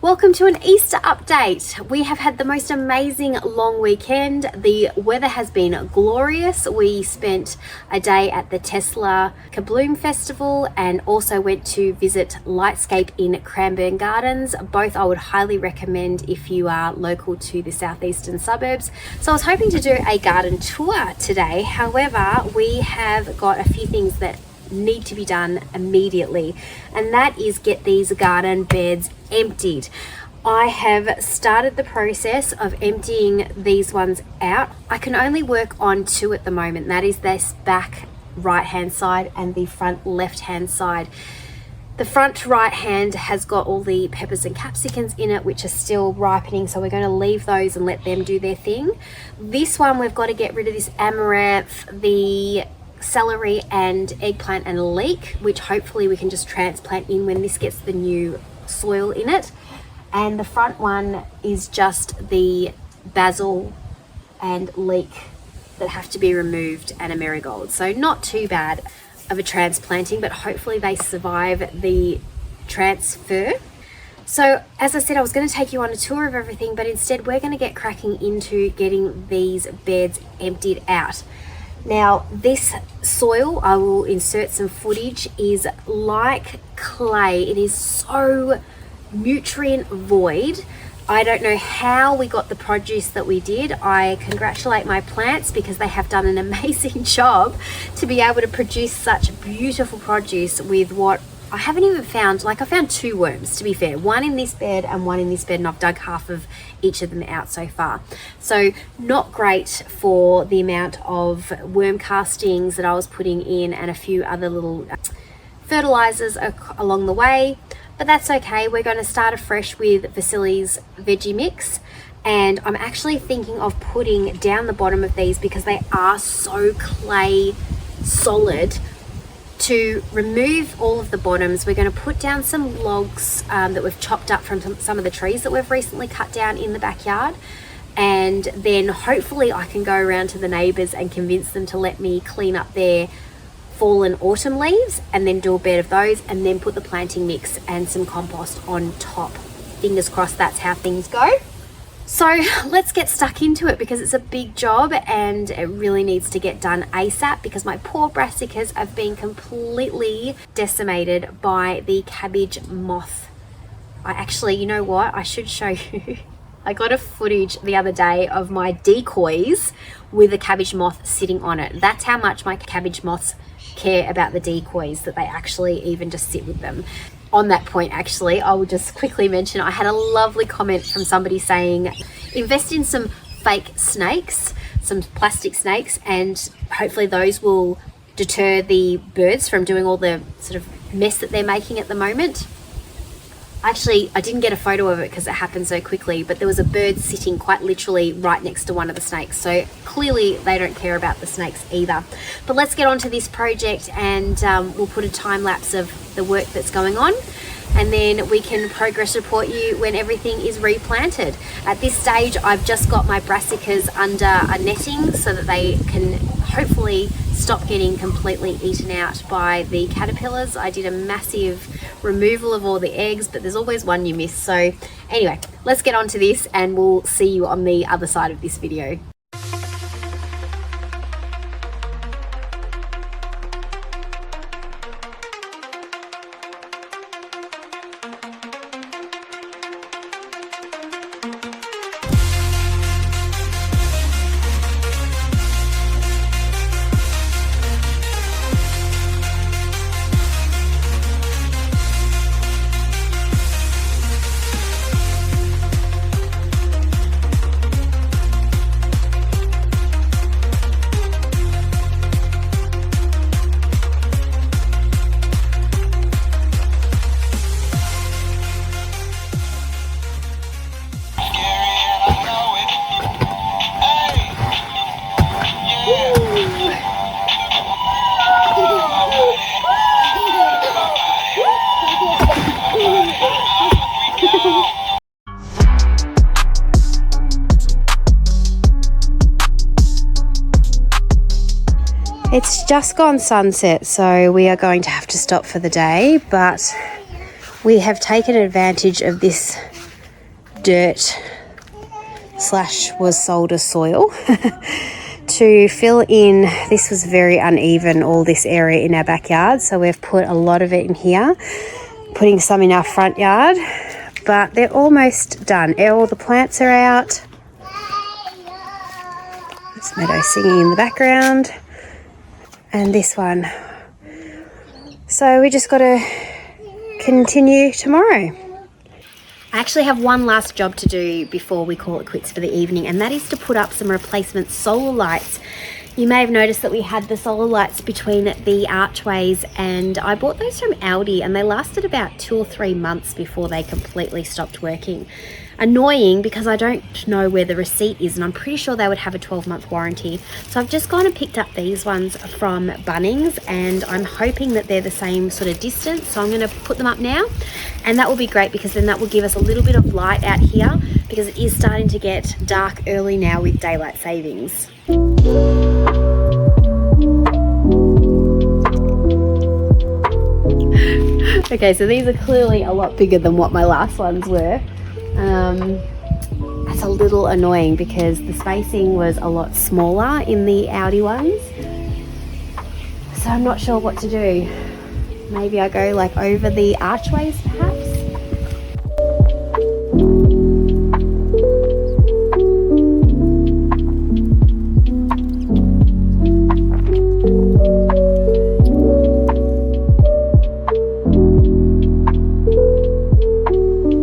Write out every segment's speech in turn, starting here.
Welcome to an Easter update. We have had the most amazing long weekend. The weather has been glorious. We spent a day at the Tesla Kabloom Festival and also went to visit Lightscape in Cranbourne Gardens. Both I would highly recommend if you are local to the southeastern suburbs. So I was hoping to do a garden tour today. However, we have got a few things that need to be done immediately, and that is get these garden beds emptied. I have started the process of emptying these ones out. I can only work on two at the moment. That is this back right hand side and the front left hand side. The front right hand has got all the peppers and capsicums in it, which are still ripening, so we're going to leave those and let them do their thing. This one, we've got to get rid of this amaranth, the celery and eggplant and leek, which hopefully we can just transplant in when this gets the new soil in it. And the front one is just the basil and leek that have to be removed and a marigold. So not too bad of a transplanting, but hopefully they survive the transfer. So as I said, I was going to take you on a tour of everything, but instead we're going to get cracking into getting these beds emptied out. Now, this soil, I will insert some footage, is like clay. It is so nutrient void. I don't know how we got the produce that we did. I congratulate my plants because they have done an amazing job to be able to produce such beautiful produce with what I haven't even found. Like, I found two worms, to be fair, one in this bed and one in this bed, and I've dug half of each of them out so far. So not great for the amount of worm castings that I was putting in and a few other little fertilizers along the way, but that's okay. We're going to start afresh with Vasily's veggie mix, and I'm actually thinking of putting down the bottom of these because they are so clay solid. To remove all of the bottoms, we're going to put down some logs that we've chopped up from some of the trees that we've recently cut down in the backyard, and then hopefully I can go around to the neighbours and convince them to let me clean up their fallen autumn leaves and then do a bed of those, and then put the planting mix and some compost on top. Fingers crossed that's how things go. So let's get stuck into it because it's a big job and it really needs to get done ASAP because my poor brassicas have been completely decimated by the cabbage moth. I actually, you know what? I should show you. I got a footage the other day of my decoys with a cabbage moth sitting on it. That's how much my cabbage moths care about the decoys, that they actually even just sit with them. On that point, actually, I will just quickly mention I had a lovely comment from somebody saying invest in some fake snakes, some plastic snakes, and hopefully those will deter the birds from doing all the sort of mess that they're making at the moment. Actually, I didn't get a photo of it because it happened so quickly, but there was a bird sitting quite literally right next to one of the snakes. So clearly they don't care about the snakes either. But let's get on to this project, and we'll put a time lapse of the work that's going on, and then we can progress report you when everything is replanted. At this stage, I've just got my brassicas under a netting so that they can hopefully stop getting completely eaten out by the caterpillars. I did a massive removal of all the eggs, but there's always one you miss. So anyway, let's get on to this and we'll see you on the other side of this video. It's just gone sunset, so we are going to have to stop for the day, but we have taken advantage of this dirt slash was sold as soil to fill in. This was very uneven, all this area in our backyard, so we've put a lot of it in here, putting some in our front yard, but they're almost done. All the plants are out. There's Meadow singing in the background, and this one. So we just got to continue tomorrow. I actually have one last job to do before we call it quits for the evening, and that is to put up some replacement solar lights. You may have noticed that we had the solar lights between the archways, and I bought those from Aldi, and they lasted about 2 or 3 months before they completely stopped working. Annoying, because I don't know where the receipt is, and I'm pretty sure they would have a 12-month warranty. So I've just gone and picked up these ones from Bunnings, and I'm hoping that they're the same sort of distance. So I'm going to put them up now, and that will be great because then that will give us a little bit of light out here, because it is starting to get dark early now with daylight savings. Okay, so these are clearly a lot bigger than what my last ones were. That's a little annoying because the spacing was a lot smaller in the Audi ones. So I'm not sure what to do. Maybe I go like over the archways perhaps?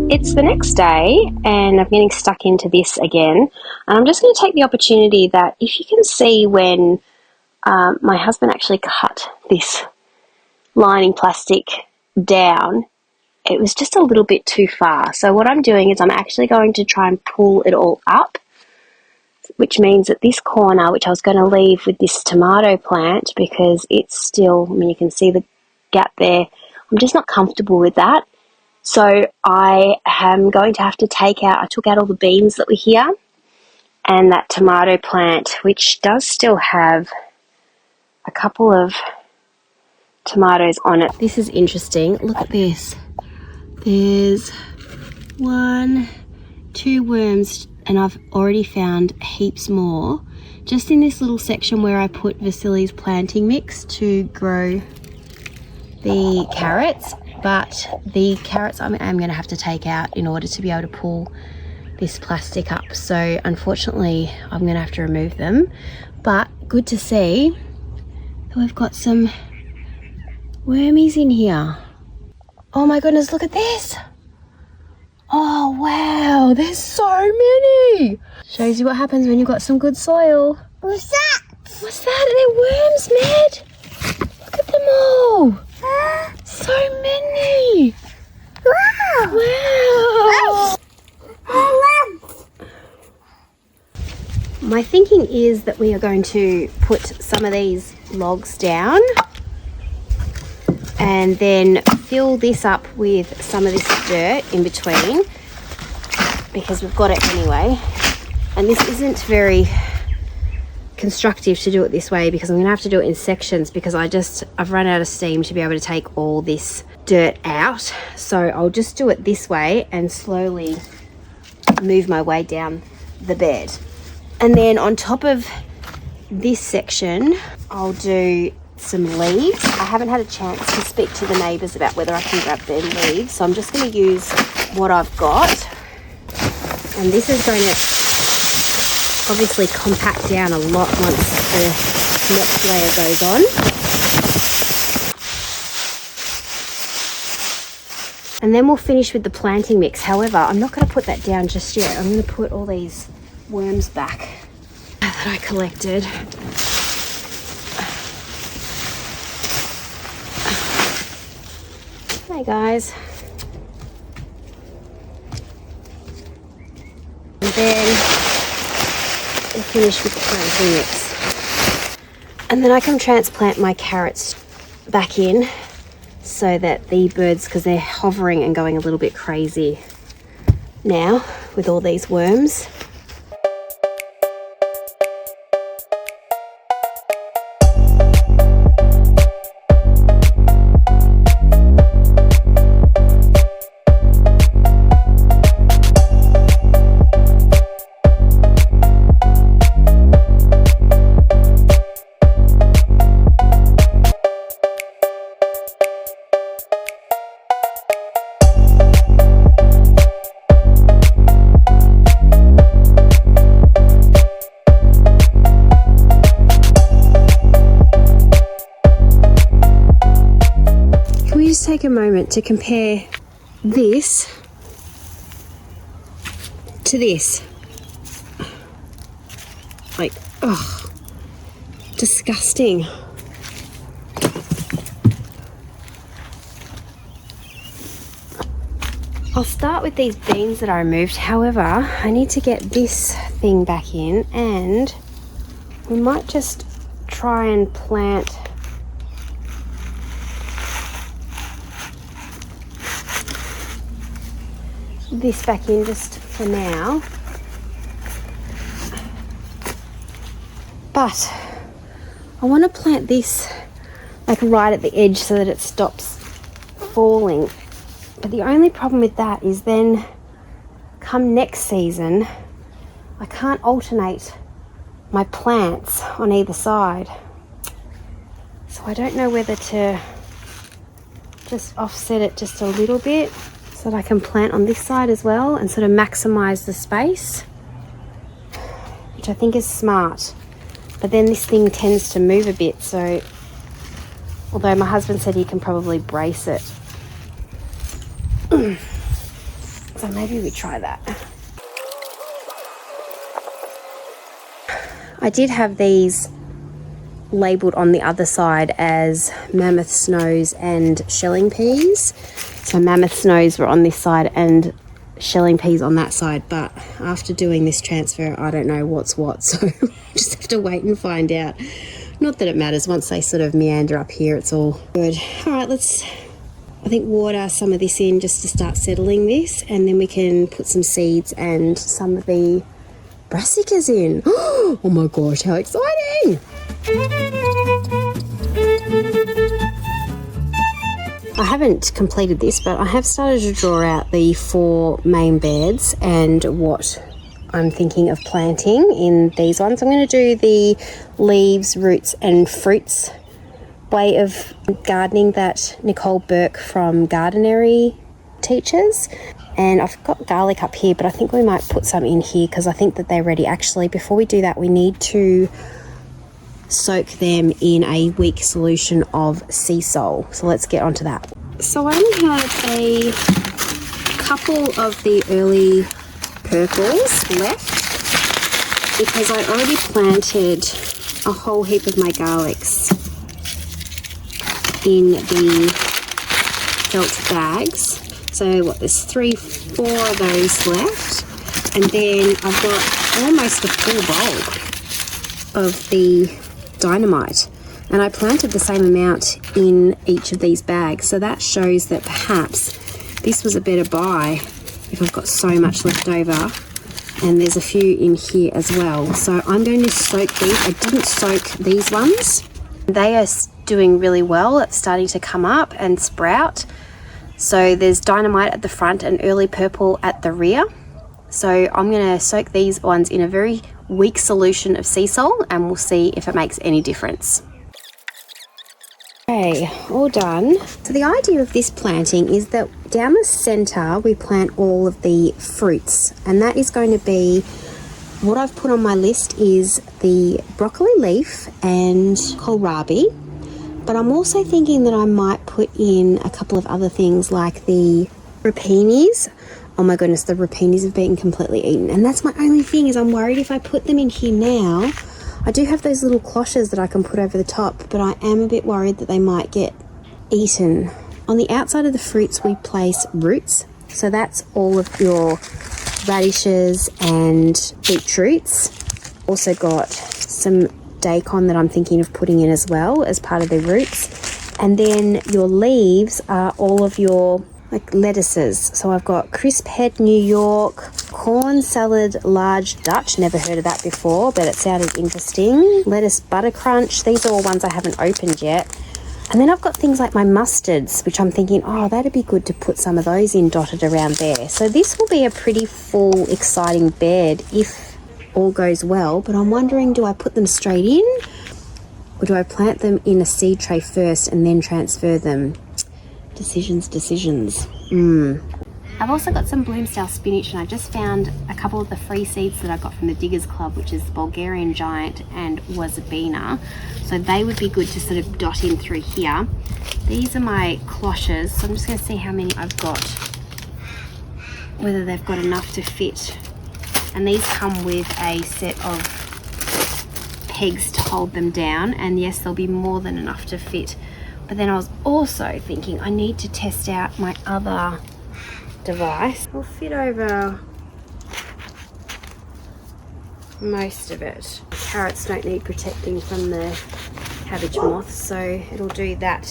It's the next day and I'm getting stuck into this again. And I'm just going to take the opportunity that if you can see when my husband actually cut this lining plastic down, it was just a little bit too far. So what I'm doing is I'm actually going to try and pull it all up, which means that this corner, which I was going to leave with this tomato plant because it's still, I mean, you can see the gap there. I'm just not comfortable with that. So I am going to have to I took out all the beans that were here and that tomato plant, which does still have a couple of tomatoes on it. This is interesting. Look at this. There's 1, 2 worms, and I've already found heaps more just in this little section where I put Vasili's planting mix to grow the carrots. But the carrots I'm going to have to take out in order to be able to pull this plastic up. So unfortunately, I'm going to have to remove them. But good to see that we've got some wormies in here. Oh my goodness, look at this. Oh wow, there's so many. Shows you what happens when you've got some good soil. What's that? What's that? They're worms, Med. Look at them all. So many! Wow! Wow! My thinking is that we are going to put some of these logs down and then fill this up with some of this dirt in between because we've got it anyway. And this isn't very constructive to do it this way because I'm going to have to do it in sections because I've run out of steam to be able to take all this dirt out. So I'll just do it this way and slowly move my way down the bed. And then on top of this section, I'll do some leaves. I haven't had a chance to speak to the neighbours about whether I can grab their leaves, so I'm just going to use what I've got. And this is going to obviously compact down a lot once the next layer goes on. And then we'll finish with the planting mix. However, I'm not going to put that down just yet. I'm going to put all these worms back that I collected. Hey guys. And then we'll finish with the planting mix. And then I can transplant my carrots back in so that the birds, because they're hovering and going a little bit crazy now with all these worms. take a moment to compare this to this. Like, oh, disgusting. I'll start with these beans that I removed. However, I need to get this thing back in, and we might just try and plant this back in just for now. But I want to plant this like right at the edge so that it stops falling. But the only problem with that is then come next season, I can't alternate my plants on either side. So I don't know whether to just offset it just a little bit so that I can plant on this side as well and sort of maximize the space, which I think is smart. But then this thing tends to move a bit, so although my husband said he can probably brace it. So maybe we try that. I did have these labelled on the other side as mammoth snows and shelling peas. So mammoth snows were on this side and shelling peas on that side, but after doing this transfer I don't know what's what, so just have to wait and find out. Not that it matters, once they sort of meander up here it's all good. Alright, let's I think water some of this in just to start settling this, and then we can put some seeds and some of the brassicas in. Oh my gosh, how exciting! I haven't completed this, but I have started to draw out the 4 main beds and what I'm thinking of planting in these ones. I'm going to do the leaves, roots and fruits way of gardening that Nicole Burke from Gardenery teaches. And I've got garlic up here, but I think we might put some in here because I think that they're ready. Actually, before we do that, we need to soak them in a weak solution of sea salt. So let's get onto that. So I only have a couple of the early purples left because I already planted a whole heap of my garlics in the felt bags. So what, there's 3-4 of those left, and then I've got almost a full bulb of the dynamite, and I planted the same amount in each of these bags, so that shows that perhaps this was a better buy if I've got so much left over. And there's a few in here as well, so I'm going to soak these. I didn't soak these ones. They are doing really well. It's starting to come up and sprout. So there's dynamite at the front and early purple at the rear. So I'm going to soak these ones in a very weak solution of sea salt, and we'll see if it makes any difference. Okay, all done. So the idea of this planting is that down the center we plant all of the fruits, and that is going to be what I've put on my list is the broccoli leaf and kohlrabi. But I'm also thinking that I might put in a couple of other things like the rapinis. Oh my goodness, the rapinis have been completely eaten. And that's my only thing, is I'm worried if I put them in here now. I do have those little cloches that I can put over the top, but I am a bit worried that they might get eaten. On the outside of the fruits we place roots. So that's all of your radishes and beetroots. Also got some daikon that I'm thinking of putting in as well as part of the roots. And then your leaves are all of your like lettuces. So I've got crisp head New York, corn salad large Dutch, never heard of that before, but it sounded interesting. Lettuce butter crunch, these are all ones I haven't opened yet. And then I've got things like my mustards, which I'm thinking, oh, that'd be good to put some of those in dotted around there. So this will be a pretty full, exciting bed if all goes well, but I'm wondering, do I put them straight in or do I plant them in a seed tray first and then transfer them? Decisions. I've also got some bloomstyle spinach, and I just found a couple of the free seeds that I got from the Diggers Club, which is Bulgarian Giant and Wazabina. So they would be good to sort of dot in through here. These are my cloches, so I'm just going to see how many I've got, whether they've got enough to fit. And these come with a set of pegs to hold them down, and yes, there'll be more than enough to fit. But then I was also thinking I need to test out my other device. Will fit over most of it. Carrots don't need protecting from the cabbage moths, so it'll do that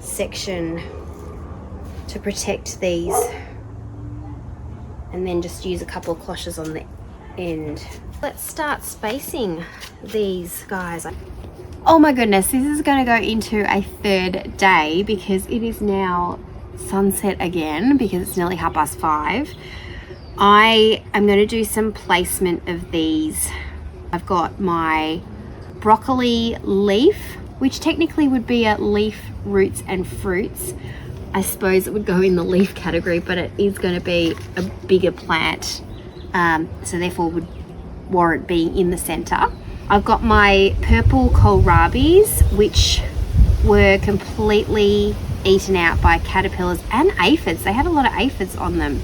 section to protect these, and then just use a couple of cloches on the end. Let's start spacing these guys. Oh my goodness, this is going to go into a third day because it is now sunset again, because it's nearly 5:30. I am going to do some placement of these. I've got my broccoli leaf, which technically would be a leaf, roots and fruits. I suppose it would go in the leaf category, but it is going to be a bigger plant, so therefore would warrant being in the center. I've got my purple kohlrabis, which were completely eaten out by caterpillars and aphids. They had a lot of aphids on them.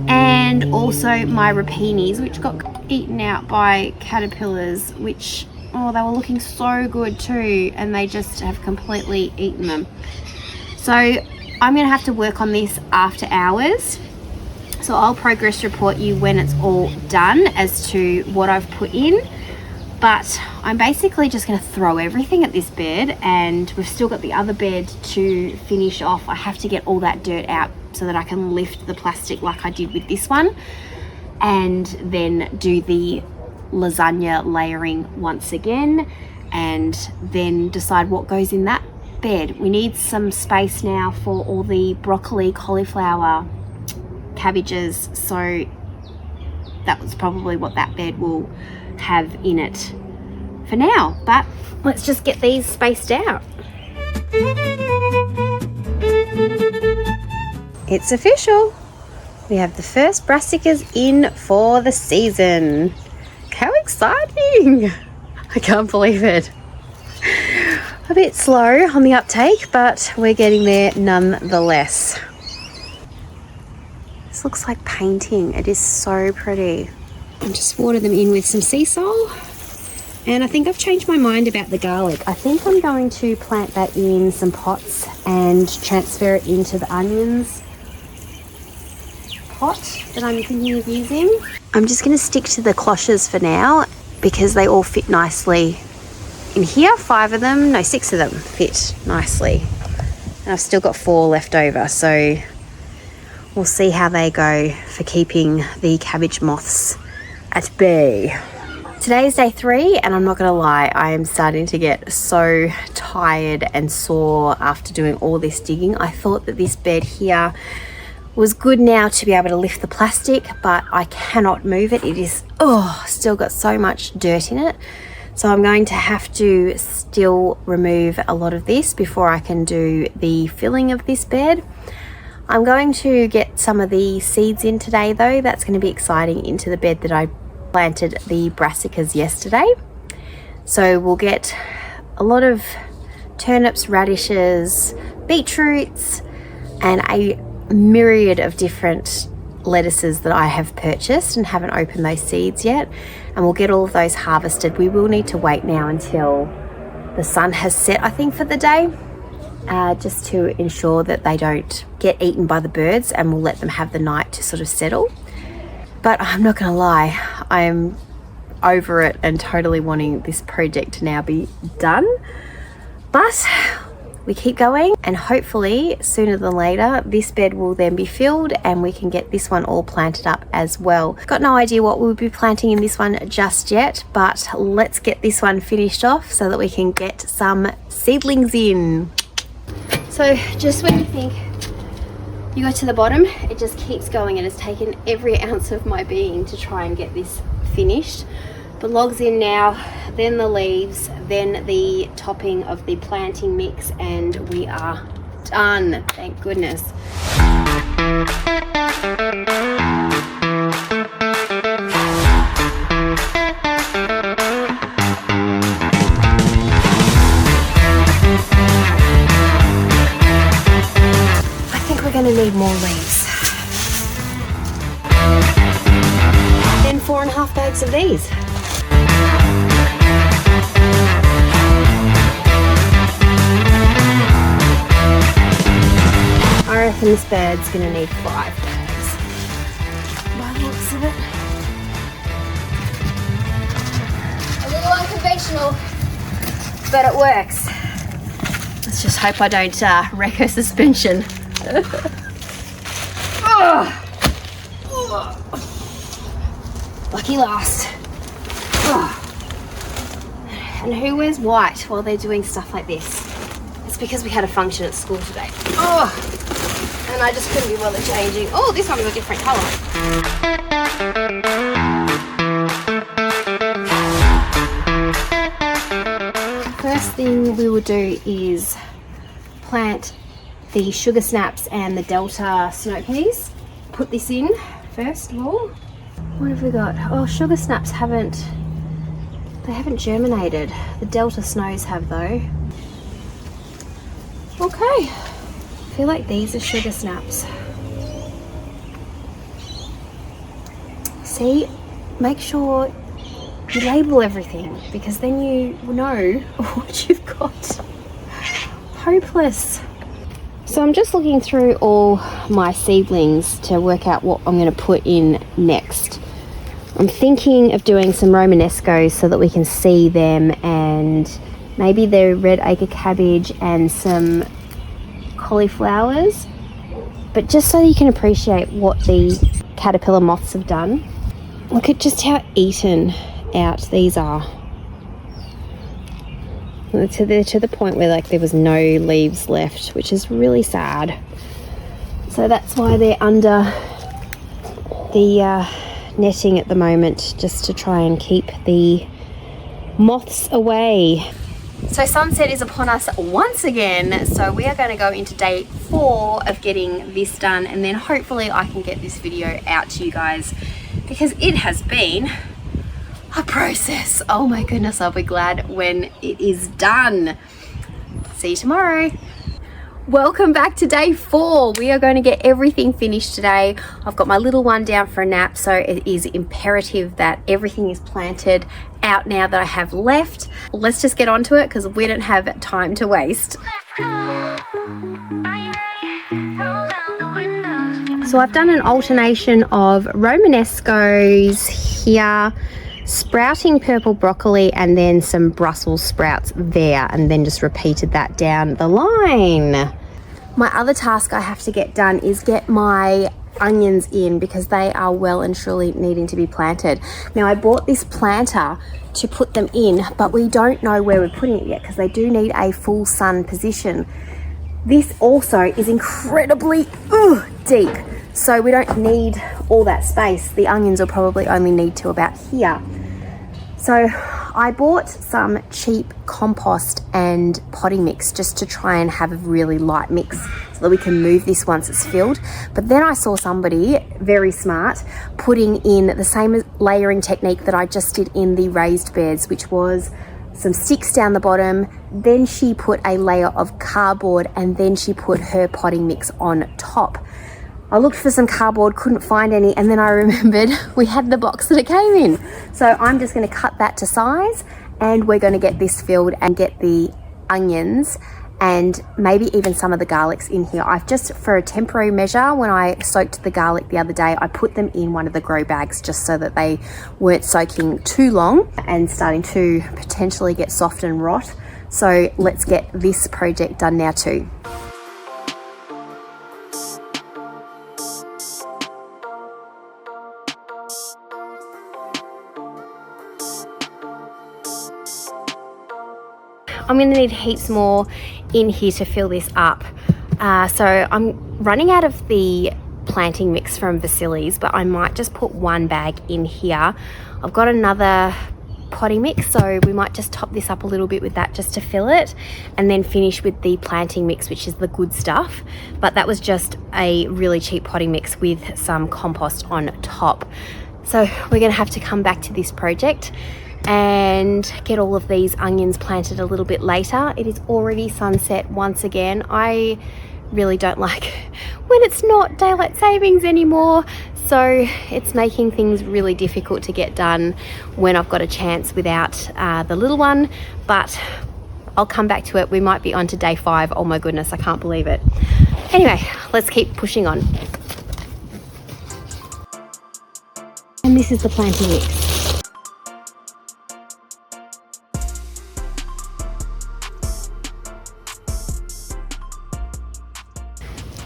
And also my rapinis, which got eaten out by caterpillars, which, oh, they were looking so good too, and they just have completely eaten them. So I'm going to have to work on this after hours. So I'll progress report you when it's all done as to what I've put in. But I'm basically just going to throw everything at this bed, and we've still got the other bed to finish off. I have to get all that dirt out so that I can lift the plastic like I did with this one, and then do the lasagna layering once again, and then decide what goes in that bed. We need some space now for all the broccoli, cauliflower, cabbages, so that was probably what that bed will have in it for now. But let's just get these spaced out. It's official. We have the first brassicas in for the season. How exciting! I can't believe it. A bit slow on the uptake, but we're getting there nonetheless. This looks like painting. It is so pretty. And just water them in with some sea salt. And I think I've changed my mind about the garlic. I think I'm going to plant that in some pots and transfer it into the onions pot that I'm thinking of using. I'm just going to stick to the cloches for now because they all fit nicely in here. 6 of them fit nicely. And I've still got 4 left over, so we'll see how they go for keeping the cabbage moths at bay. Today is day 3, and I'm not gonna lie, I am starting to get so tired and sore after doing all this digging. I thought that this bed here was good now to be able to lift the plastic, but I cannot move it. It is still got so much dirt in it, so I'm going to have to still remove a lot of this before I can do the filling of this bed. I'm going to get some of the seeds in today though. That's going to be exciting, into the bed that I planted the brassicas yesterday. So we'll get a lot of turnips, radishes, beetroots, and a myriad of different lettuces that I have purchased and haven't opened those seeds yet. And we'll get all of those harvested. We will need to wait now until the sun has set, I think, for the day. Just to ensure that they don't get eaten by the birds, and we'll let them have the night to sort of settle. But I'm not gonna lie, I'm over it and totally wanting this project to now be done. But we keep going, and hopefully sooner than later this bed will then be filled and we can get this one all planted up as well. Got no idea what we'll be planting in this one just yet, but let's get this one finished off so that we can get some seedlings in. So just when you think you go to the bottom, it just keeps going, and it's taken every ounce of my being to try and get this finished. The logs in now, then the leaves, then the topping of the planting mix, and we are Done, thank goodness. I think we're gonna need more leaves. Then 4.5 bags of these. I reckon this bird's gonna need 5 bags. By the looks of it. A little unconventional, but it works. Let's just hope I don't wreck her suspension. Lucky last. And who wears white while they're doing stuff like this? It's because we had a function at school today. And I just couldn't be bothered changing. Oh, this one's a different colour. First thing we will do is plant the sugar snaps and the Delta snow peas. Put this in first of all. What have we got? Oh, sugar snaps haven't germinated. The Delta snows have though. Okay. I feel like these are sugar snaps. See, make sure you label everything because then you know what you've got. Hopeless. So I'm just looking through all my seedlings to work out what I'm going to put in next. I'm thinking of doing some Romanescos so that we can see them, and maybe the red acre cabbage and some cauliflowers, but just so you can appreciate what the caterpillar moths have done. Look at just how eaten out these are. To the point where like there was no leaves left, which is really sad. So that's why they're under the netting at the moment, just to try and keep the moths away. So sunset is upon us once again, so we are going to go into day 4 of getting this done, and then hopefully I can get this video out to you guys because it has been a process. Oh my goodness, I'll be glad when it is done. See you tomorrow. Welcome back to day 4. We are going to get everything finished today. I've got my little one down for a nap, so it is imperative that everything is planted out now that I have left. Let's just get onto it because we don't have time to waste. So I've done an alternation of Romanescos here, sprouting purple broccoli, and then some Brussels sprouts there, and then just repeated that down the line. My other task I have to get done is get my onions in because they are well and truly needing to be planted. Now I bought this planter to put them in, but we don't know where we're putting it yet because they do need a full sun position. This also is incredibly deep, so we don't need all that space. The onions will probably only need to about here. So I bought some cheap compost and potting mix just to try and have a really light mix so that we can move this once it's filled. But then I saw somebody very smart putting in the same layering technique that I just did in the raised beds, which was some sticks down the bottom, then she put a layer of cardboard, and then she put her potting mix on top. I looked for some cardboard, couldn't find any, and then I remembered we had the box that it came in. So I'm just going to cut that to size, and we're going to get this filled and get the onions and maybe even some of the garlics in here. I've just, for a temporary measure, when I soaked the garlic the other day, I put them in one of the grow bags just so that they weren't soaking too long and starting to potentially get soft and rot. So let's get this project done now too. I'm going to need heaps more in here to fill this up. So I'm running out of the planting mix from Veggies, but I might just put one bag in here. I've got another potting mix, so we might just top this up a little bit with that just to fill it, and then finish with the planting mix, which is the good stuff. But that was just a really cheap potting mix with some compost on top. So we're gonna have to come back to this project and get all of these onions planted a little bit later. It is already sunset once again. I really don't like when it's not daylight savings anymore, so it's making things really difficult to get done when I've got a chance without the little one, but I'll come back to it. We might be on to day 5. Oh my goodness, I can't believe it. Anyway, let's keep pushing on. And this is the planting mix.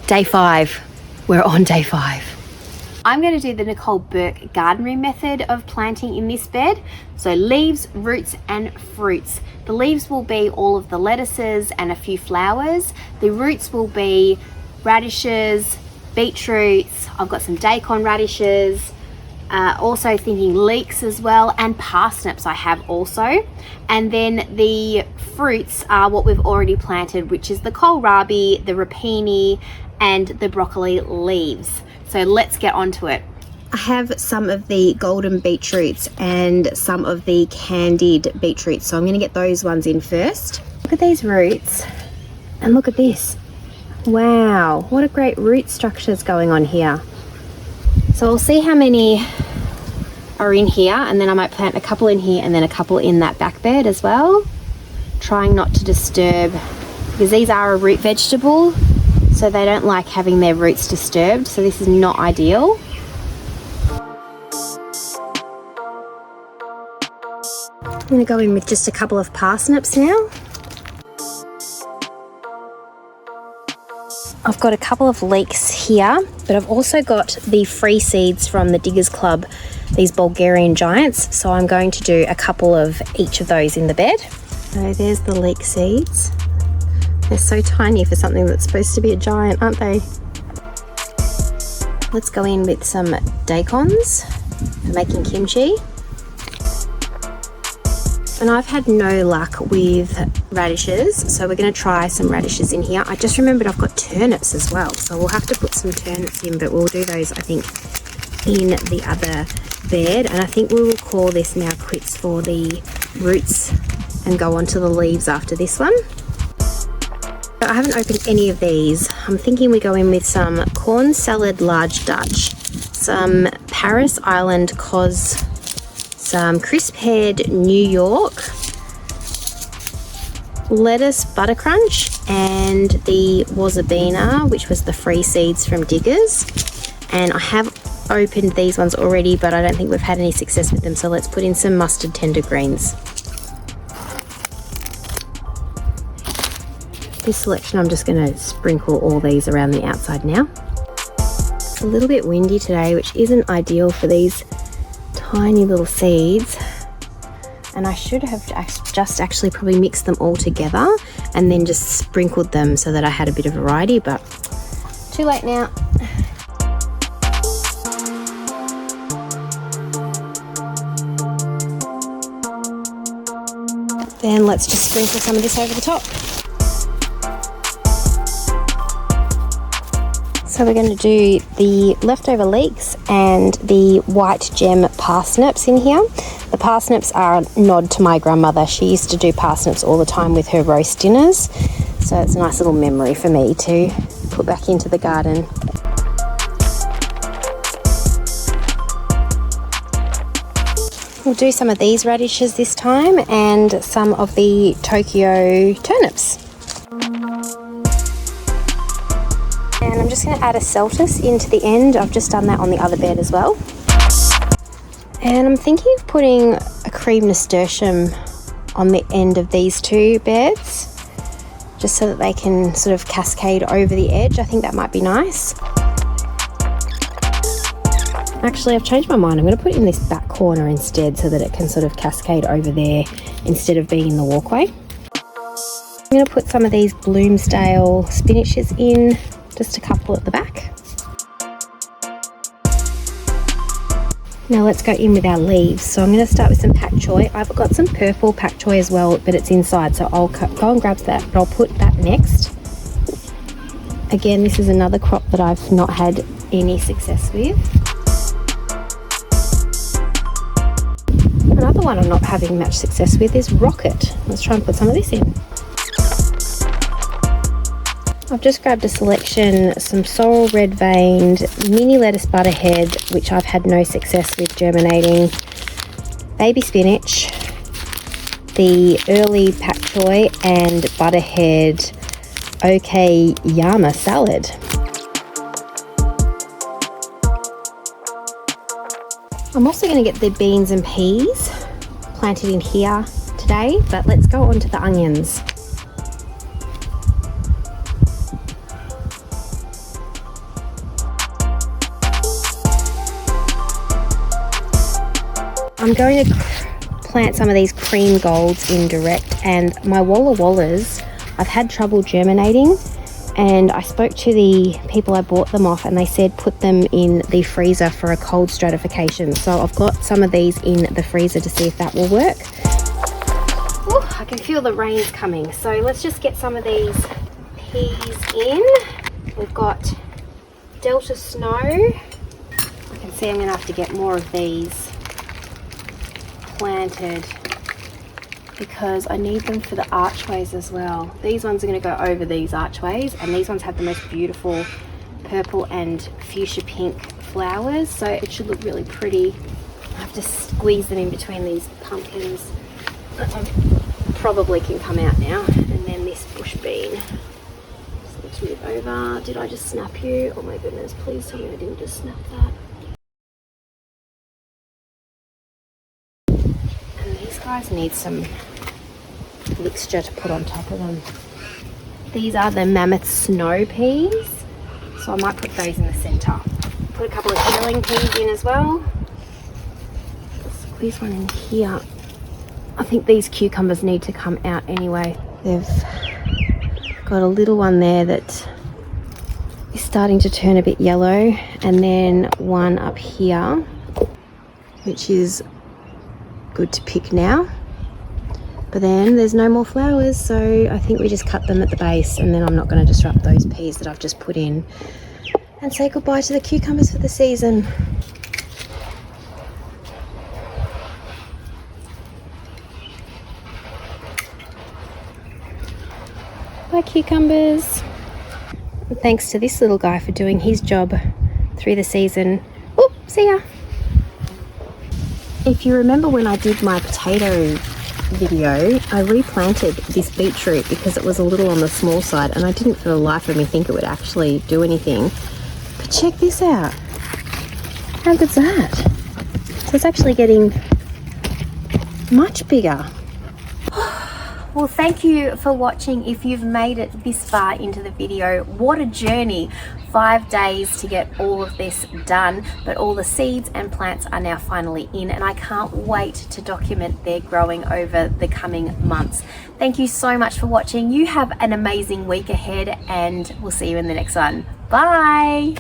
Day 5. We're on day 5. I'm going to do the Nicole Burke garden room method of planting in this bed. So leaves, roots and fruits. The leaves will be all of the lettuces and a few flowers. The roots will be radishes, beetroots. I've got some daikon radishes. Also thinking leeks as well, and parsnips I have also. And then the fruits are what we've already planted, which is the kohlrabi, the rapini and the broccoli leaves. So let's get onto it. I have some of the golden beetroots and some of the candied beetroots, so I'm going to get those ones in first. Look at these roots, and look at this. Wow, what a great root structures going on here. So I'll see how many are in here, and then I might plant a couple in here and then a couple in that back bed as well, trying not to disturb, because these are a root vegetable, so they don't like having their roots disturbed, so this is not ideal. I'm going to go in with just a couple of parsnips now. I've got a couple of leeks here, but I've also got the free seeds from the Diggers Club, these Bulgarian giants, so I'm going to do a couple of each of those in the bed. So there's the leek seeds. They're so tiny for something that's supposed to be a giant, aren't they? Let's go in with some daikons for making kimchi. And I've had no luck with radishes, so we're going to try some radishes in here. I just remembered I've got turnips as well, so we'll have to put some turnips in, but we'll do those, I think, in the other bed. And I think we will call this now quits for the roots and go on to the leaves after this one. So I haven't opened any of these. I'm thinking we go in with some corn salad large Dutch, some Paris Island cos, some crisp haired New York, lettuce butter crunch, and the wazabina, which was the free seeds from Diggers. And I have opened these ones already, but I don't think we've had any success with them, so let's put in some mustard tender greens. This selection, I'm just going to sprinkle all these around the outside now. It's a little bit windy today, which isn't ideal for these tiny little seeds, and I should have just actually probably mixed them all together and then just sprinkled them so that I had a bit of variety, but too late now. Then let's just sprinkle some of this over the top. So we're going to do the leftover leeks and the white gem parsnips in here. The parsnips are a nod to my grandmother. She used to do parsnips all the time with her roast dinners. So it's a nice little memory for me to put back into the garden. We'll do some of these radishes this time and some of the Tokyo turnips. And I'm just going to add a celtus into the end. I've just done that on the other bed as well. And I'm thinking of putting a cream nasturtium on the end of these two beds, just so that they can sort of cascade over the edge. I think that might be nice. Actually, I've changed my mind. I'm going to put it in this back corner instead so that it can sort of cascade over there instead of being in the walkway. I'm going to put some of these Bloomsdale spinaches in, just a couple at the back. Now let's go in with our leaves. So I'm going to start with some pak choi. I've got some purple pak choi as well, but it's inside, so I'll go and grab that, but I'll put that next. Again, this is another crop that I've not had any success with. Another one I'm not having much success with is rocket. Let's try and put some of this in. I've just grabbed a selection, some sorrel red veined, mini lettuce butterhead, which I've had no success with germinating, baby spinach, the early pak choi, and butterhead okayama salad. I'm also going to get the beans and peas planted in here today, but let's go on to the onions. I'm going to plant some of these cream golds in direct, and my Walla Wallas, I've had trouble germinating, and I spoke to the people I bought them off and they said put them in the freezer for a cold stratification. So I've got some of these in the freezer to see if that will work. Ooh, I can feel the rain's coming, so let's just get some of these peas in. We've got Delta Snow. I can see I'm going to have to get more of these planted because I need them for the archways as well. These ones are going to go over these archways, and these ones have the most beautiful purple and fuchsia pink flowers, so it should look really pretty. I have to squeeze them in between these pumpkins. That one probably can come out now. And then this bush bean. Just need to move over. Did I just snap you? Oh my goodness, please tell me I didn't just snap that. Guys need some mixture to put on top of them. These are the mammoth snow peas, so I might put those in the center. Put a couple of healing peas in as well. Squeeze one in here. I think these cucumbers need to come out anyway. They've got a little one there that is starting to turn a bit yellow, and then one up here which is good to pick now. But then there's no more flowers, so I think we just cut them at the base, and then I'm not going to disrupt those peas that I've just put in, and say goodbye to the cucumbers for the season. Bye cucumbers. And thanks to this little guy for doing his job through the season. Oh, see ya. If you remember when I did my potato video, I replanted this beetroot because it was a little on the small side, and I didn't for the life of me think it would actually do anything. But check this out. How good's that? So it's actually getting much bigger. Well, thank you for watching. If you've made it this far into the video, what a journey. 5 days to get all of this done, but all the seeds and plants are now finally in, and I can't wait to document their growing over the coming months. Thank you so much for watching. You have an amazing week ahead, and we'll see you in the next one. Bye.